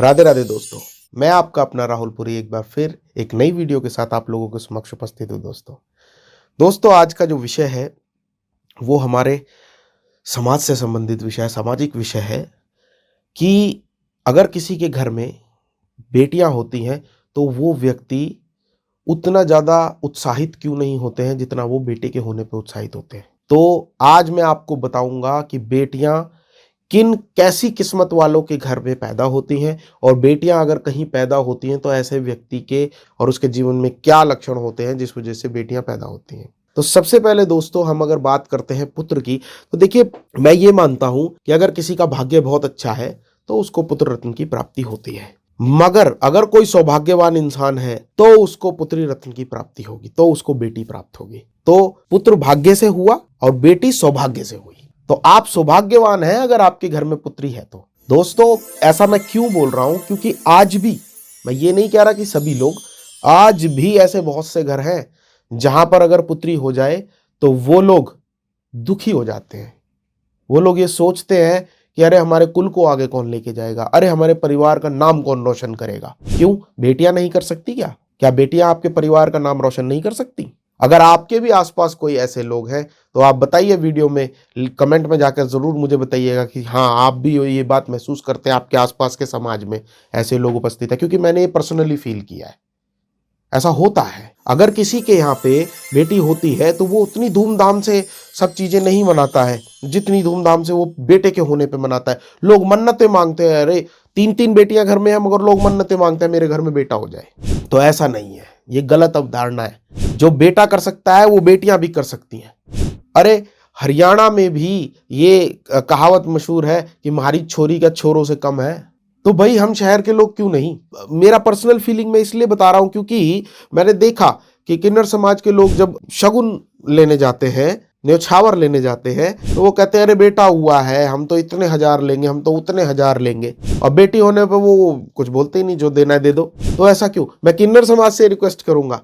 राधे राधे दोस्तों, मैं आपका अपना राहुल पुरी एक बार फिर एक नई वीडियो के साथ आप लोगों के समक्ष उपस्थित हूँ। दोस्तों आज का जो विषय है वो हमारे समाज से संबंधित विषय है, सामाजिक विषय है कि अगर किसी के घर में बेटियां होती हैं तो वो व्यक्ति उतना ज़्यादा उत्साहित क्यों नहीं होते हैं जितना वो बेटे के होने पे उत्साहित होते हैं। तो आज मैं आपको बताऊंगा कि बेटियां किन कैसी किस्मत वालों के घर में पैदा होती हैं और बेटियां अगर कहीं पैदा होती हैं तो ऐसे व्यक्ति के और उसके जीवन में क्या लक्षण होते हैं जिस वजह से बेटियां पैदा होती हैं। तो सबसे पहले दोस्तों हम अगर बात करते हैं पुत्र की, तो देखिए मैं ये मानता हूं कि अगर किसी का भाग्य बहुत अच्छा है तो उसको पुत्र रत्न की प्राप्ति होती है, मगर अगर कोई सौभाग्यवान इंसान है तो उसको पुत्री रत्न की प्राप्ति होगी, तो उसको बेटी प्राप्त होगी। तो पुत्र भाग्य से हुआ और बेटी सौभाग्य से हुई, तो आप सौभाग्यवान हैं अगर आपके घर में पुत्री है। तो दोस्तों ऐसा मैं क्यों बोल रहा हूं, क्योंकि आज भी, मैं ये नहीं कह रहा कि सभी लोग, आज भी ऐसे बहुत से घर हैं जहां पर अगर पुत्री हो जाए तो वो लोग दुखी हो जाते हैं। वो लोग ये सोचते हैं कि अरे हमारे कुल को आगे कौन लेके जाएगा, अरे हमारे परिवार का नाम कौन रोशन करेगा। क्यों बेटियां नहीं कर सकती? क्या बेटियां आपके परिवार का नाम रोशन नहीं कर सकती? अगर आपके भी आसपास कोई ऐसे लोग हैं तो आप बताइए, वीडियो में कमेंट में जाकर जरूर मुझे बताइएगा कि हाँ आप भी ये बात महसूस करते हैं, आपके आसपास के समाज में ऐसे लोग उपस्थित है, क्योंकि मैंने ये पर्सनली फील किया है। ऐसा होता है। अगर किसी के यहाँ पे बेटी होती है तो वो उतनी धूमधाम से सब चीजें नहीं मनाता है जितनी धूमधाम से वो बेटे के होने पे मनाता है। लोग मन्नतें मांगते हैं, अरे 3-3 बेटियां घर में हैं मगर लोग मन्नतें मांगते हैं मेरे घर में बेटा हो जाए। तो ऐसा नहीं है, ये गलत अवधारणा है। जो बेटा कर सकता है वो बेटियां भी कर सकती हैं। अरे हरियाणा में भी ये कहावत मशहूर है कि हमारी छोरी का छोरों से कम है। तो भाई हम शहर के लोग क्यों नहीं? मेरा पर्सनल फीलिंग मैं इसलिए बता रहा हूं क्योंकि मैंने देखा कि किन्नर समाज के लोग जब शगुन लेने जाते हैं, न्योछावर लेने जाते हैं, तो वो कहते हैं अरे बेटा हुआ है हम तो इतने हजार लेंगे, हम तो उतने हजार लेंगे, और बेटी होने पर वो कुछ बोलते ही नहीं, जो देना है दे दो। तो ऐसा क्यों? मैं किन्नर समाज से रिक्वेस्ट करूंगा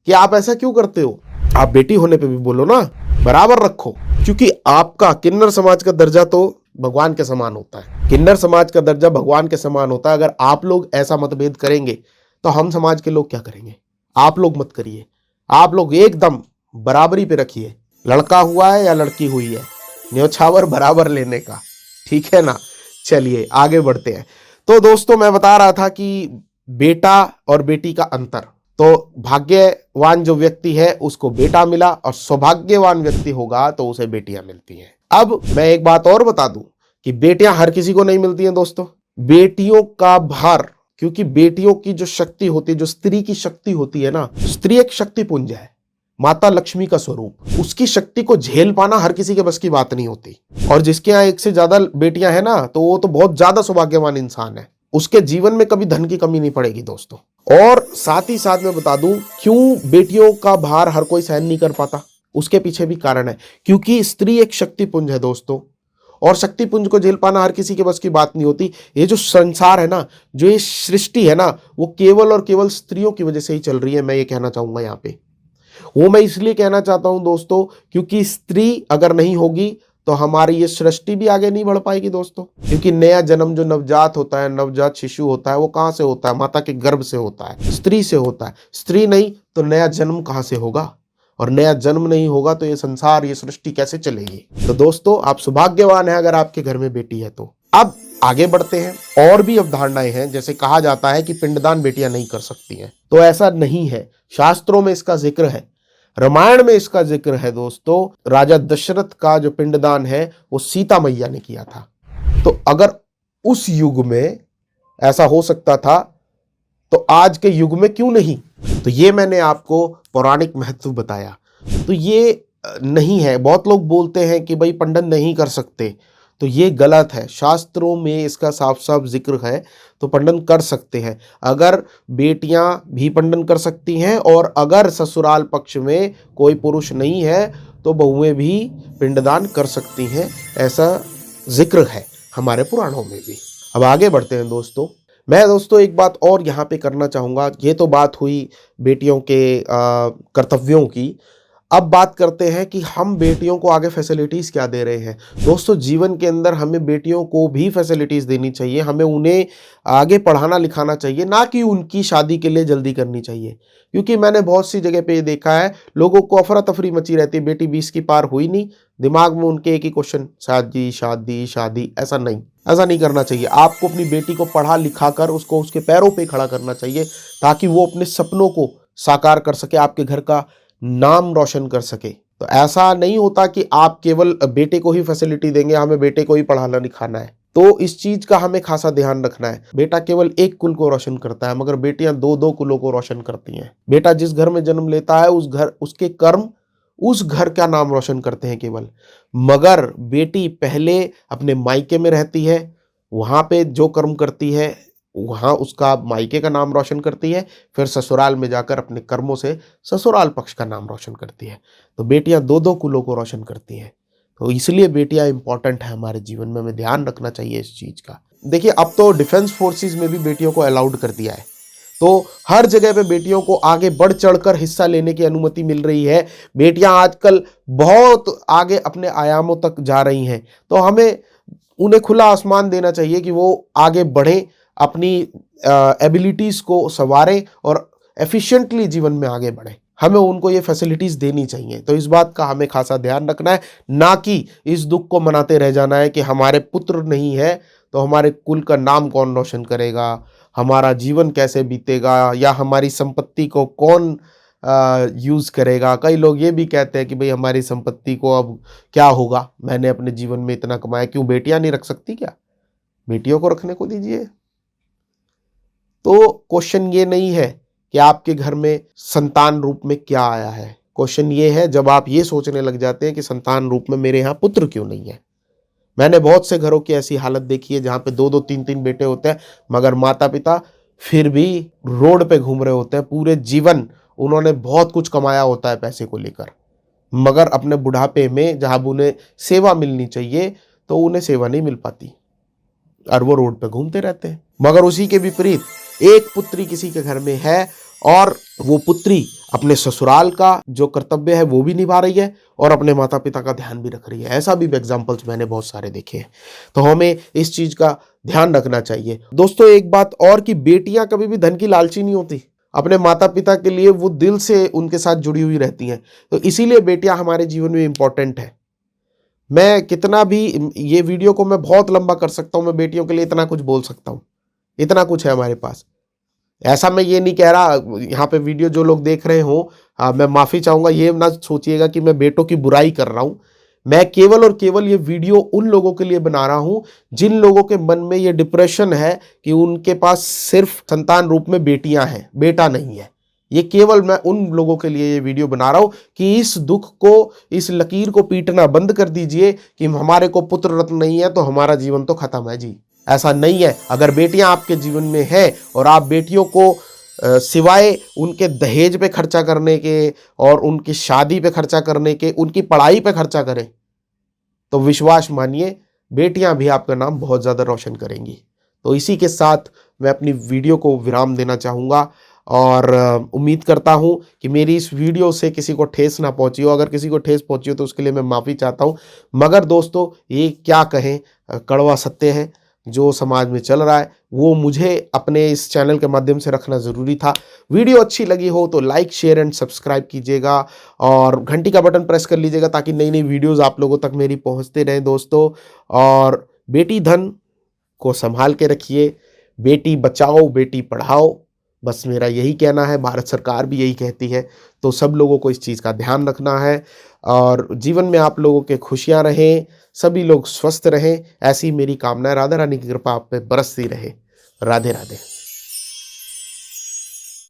कि आप ऐसा क्यों करते हो? आप बेटी होने पर भी बोलो ना, बराबर रखो, क्योंकि आपका किन्नर समाज का दर्जा तो भगवान के समान होता है। किन्नर समाज का दर्जा भगवान के समान होता है। अगर आप लोग ऐसा मतभेद करेंगे तो हम समाज के लोग क्या करेंगे? आप लोग मत करिए, आप लोग एकदम बराबरी पे रखिए। लड़का हुआ है या लड़की हुई है, न्योछावर बराबर लेने का, ठीक है ना। चलिए आगे बढ़ते हैं। तो दोस्तों मैं बता रहा था कि बेटा और बेटी का अंतर, तो भाग्यवान जो व्यक्ति है उसको बेटा मिला और सौभाग्यवान व्यक्ति होगा तो उसे बेटियां मिलती हैं। अब मैं एक बात और बता दूं कि बेटियां हर किसी को नहीं मिलती हैं दोस्तों। बेटियों का भार, क्योंकि बेटियों की जो शक्ति होती है, जो स्त्री की शक्ति होती है ना, स्त्री एक शक्ति पुंज है, माता लक्ष्मी का स्वरूप। उसकी शक्ति को झेल पाना हर किसी के बस की बात नहीं होती। और जिसके यहाँ एक से ज्यादा बेटियां हैं ना, तो वो तो बहुत ज्यादा सौभाग्यवान इंसान है। उसके जीवन में कभी धन की कमी नहीं पड़ेगी दोस्तों। और साथ ही साथ मैं बता दूं क्यों बेटियों का भार हर कोई सहन नहीं कर पाता, उसके पीछे भी कारण है। क्योंकि स्त्री एक शक्तिपुंज है दोस्तों, और शक्तिपुंज को झेल पाना हर किसी के बस की बात नहीं होती। ये जो संसार है ना, जो ये सृष्टि है ना, वो केवल और केवल स्त्रियों की वजह से ही चल रही है। मैं ये कहना चाहूंगा यहाँ पे, वो मैं इसलिए कहना चाहता हूं दोस्तों क्योंकि स्त्री अगर नहीं होगी तो हमारी ये सृष्टि भी आगे नहीं बढ़ पाएगी दोस्तों। क्योंकि नया जन्म जो नवजात होता है, नवजात शिशु होता है, वो कहां से होता है? माता के गर्भ से होता है, स्त्री से होता है। स्त्री नहीं तो नया जन्म कहां से होगा? और नया जन्म नहीं होगा तो ये संसार, ये सृष्टि कैसे चलेगी? तो दोस्तों आप सौभाग्यवान हैं अगर आपके घर में बेटी है तो। अब आगे बढ़ते हैं। और भी अवधारणाएं हैं, जैसे कहा जाता है कि पिंडदान बेटियां नहीं कर सकती हैं, तो ऐसा नहीं है। शास्त्रों में इसका जिक्र है, रामायण में इसका जिक्र है दोस्तों। राजा दशरथ का जो पिंडदान है वो सीता मैया ने किया था। तो अगर उस युग में ऐसा हो सकता था तो आज के युग में क्यों नहीं? तो ये मैंने आपको पौराणिक महत्व बताया। तो ये नहीं है। बहुत लोग बोलते हैं कि भाई पंडन नहीं कर सकते, तो ये गलत है। शास्त्रों में इसका साफ साफ जिक्र है, तो पंडन कर सकते हैं। अगर बेटियां भी पंडन कर सकती हैं और अगर ससुराल पक्ष में कोई पुरुष नहीं है तो बहुएं भी पिंडदान कर सकती हैं, ऐसा जिक्र है हमारे पुराणों में भी। अब आगे बढ़ते हैं दोस्तों। मैं दोस्तों एक बात और यहाँ पे करना चाहूँगा। ये तो बात हुई बेटियों के कर्तव्यों की। अब बात करते हैं कि हम बेटियों को आगे फैसिलिटीज़ क्या दे रहे हैं। दोस्तों, जीवन के अंदर हमें बेटियों को भी फैसिलिटीज़ देनी चाहिए, हमें उन्हें आगे पढ़ाना लिखाना चाहिए, ना कि उनकी शादी के लिए जल्दी करनी चाहिए। क्योंकि मैंने बहुत सी जगह पे ये देखा है, लोगों को अफरा-तफरी मची रहती है, बेटी 20 की पार हुई नहीं, दिमाग में उनके एक ही क्वेश्चन, शादी, शादी, शादी। ऐसा नहीं करना चाहिए। आपको अपनी बेटी को पढ़ा लिखा कर उसको उसके पैरों पे खड़ा करना चाहिए, ताकि वो अपने सपनों को साकार कर सके, आपके घर का नाम रोशन कर सके। तो ऐसा नहीं होता कि आप केवल बेटे को ही फैसिलिटी देंगे, हमें बेटे को ही पढ़ाना लिखाना है। तो इस चीज का हमें खासा ध्यान रखना है। बेटा केवल एक कुल को रोशन करता है, मगर बेटियां दो दो कुलों को रोशन करती हैं। बेटा जिस घर में जन्म लेता है, उसके कर्म उस घर का नाम रोशन करते हैं केवल। मगर बेटी पहले अपने मायके में रहती है, वहां पे जो कर्म करती है वहां उसका मायके का नाम रोशन करती है, फिर ससुराल में जाकर अपने कर्मों से ससुराल पक्ष का नाम रोशन करती है। तो बेटियां दो दो कुलों को रोशन करती हैं। तो इसलिए बेटियां इंपॉर्टेंट है हमारे जीवन में, हमें ध्यान रखना चाहिए इस चीज का। देखिए, अब तो डिफेंस फोर्सेस में भी बेटियों को अलाउड कर दिया है, तो हर जगह पे बेटियों को आगे बढ़ चढ़कर हिस्सा लेने की अनुमति मिल रही है। बेटियां आजकल बहुत आगे अपने आयामों तक जा रही हैं, तो हमें उन्हें खुला आसमान देना चाहिए कि वो आगे बढ़ें, अपनी एबिलिटीज को संवारें और एफिशिएंटली जीवन में आगे बढ़ें। हमें उनको ये फैसिलिटीज देनी चाहिए। तो इस बात का हमें खासा ध्यान रखना है, ना कि इस दुख को मनाते रह जाना है कि हमारे पुत्र नहीं है तो हमारे कुल का नाम कौन रोशन करेगा, हमारा जीवन कैसे बीतेगा, या हमारी संपत्ति को कौन यूज करेगा। कई लोग ये भी कहते हैं कि भाई हमारी संपत्ति को अब क्या होगा, मैंने अपने जीवन में इतना कमाया, क्यों बेटियां नहीं रख सकती क्या? बेटियों को रखने को दीजिए। तो क्वेश्चन ये नहीं है कि आपके घर में संतान रूप में क्या आया है, क्वेश्चन ये है जब आप ये सोचने लग जाते हैं कि संतान रूप में मेरे यहाँ पुत्र क्यों नहीं है। मैंने बहुत से घरों की ऐसी हालत देखी है जहां पे दो दो तीन तीन बेटे होते हैं, मगर माता पिता फिर भी रोड पे घूम रहे होते हैं। पूरे जीवन उन्होंने बहुत कुछ कमाया होता है पैसे को लेकर, मगर अपने बुढ़ापे में जहां उन्हें सेवा मिलनी चाहिए तो उन्हें सेवा नहीं मिल पाती और वो रोड पे घूमते रहते हैं। मगर उसी के विपरीत एक पुत्री किसी के घर में है और वो पुत्री अपने ससुराल का जो कर्तव्य है वो भी निभा रही है और अपने माता पिता का ध्यान भी रख रही है। ऐसा भी एग्जाम्पल्स मैंने बहुत सारे देखे हैं। तो हमें इस चीज का ध्यान रखना चाहिए। दोस्तों, एक बात और कि बेटियां कभी भी धन की लालची नहीं होती, अपने माता पिता के लिए वो दिल से उनके साथ जुड़ी हुई रहती हैं। तो इसीलिए बेटियां हमारे जीवन में इंपॉर्टेंट है। मैं कितना भी ये वीडियो को मैं बहुत लंबा कर सकता हूं, मैं बेटियों के लिए इतना कुछ बोल सकता हूं, इतना कुछ है हमारे पास। ऐसा मैं ये नहीं कह रहा, यहाँ पे वीडियो जो लोग देख रहे हो, मैं माफी चाहूंगा, ये ना सोचिएगा कि मैं बेटों की बुराई कर रहा हूं। मैं केवल और केवल ये वीडियो उन लोगों के लिए बना रहा हूं जिन लोगों के मन में ये डिप्रेशन है कि उनके पास सिर्फ संतान रूप में बेटियां हैं, बेटा नहीं है। ये केवल मैं उन लोगों के लिए ये वीडियो बना रहा हूं कि इस दुख को, इस लकीर को पीटना बंद कर दीजिए कि हमारे को पुत्र रत्न नहीं है तो हमारा जीवन तो खत्म है जी। ऐसा नहीं है। अगर बेटियां आपके जीवन में है और आप बेटियों को सिवाय उनके दहेज पे खर्चा करने के और उनकी शादी पे खर्चा करने के, उनकी पढ़ाई पे खर्चा करें, तो विश्वास मानिए बेटियां भी आपका नाम बहुत ज़्यादा रोशन करेंगी। तो इसी के साथ मैं अपनी वीडियो को विराम देना चाहूँगा और उम्मीद करता हूँ कि मेरी इस वीडियो से किसी को ठेस ना पहुँची हो। अगर किसी को ठेस पहुँची हो तो उसके लिए मैं माफ़ी चाहता हूँ। मगर दोस्तों, ये क्या कहें, कड़वा सत्य है जो समाज में चल रहा है, वो मुझे अपने इस चैनल के माध्यम से रखना ज़रूरी था। वीडियो अच्छी लगी हो तो लाइक, शेयर एंड सब्सक्राइब कीजिएगा और घंटी का बटन प्रेस कर लीजिएगा ताकि नई नई वीडियोज़ आप लोगों तक मेरी पहुंचते रहें दोस्तों। और बेटी धन को संभाल के रखिए, बेटी बचाओ, बेटी पढ़ाओ, बस मेरा यही कहना है। भारत सरकार भी यही कहती है। तो सब लोगों को इस चीज़ का ध्यान रखना है और जीवन में आप लोगों के खुशियां रहें, सभी लोग स्वस्थ रहें, ऐसी मेरी कामना है। राधा रानी की कृपा आप पे बरसती रहे। राधे राधे।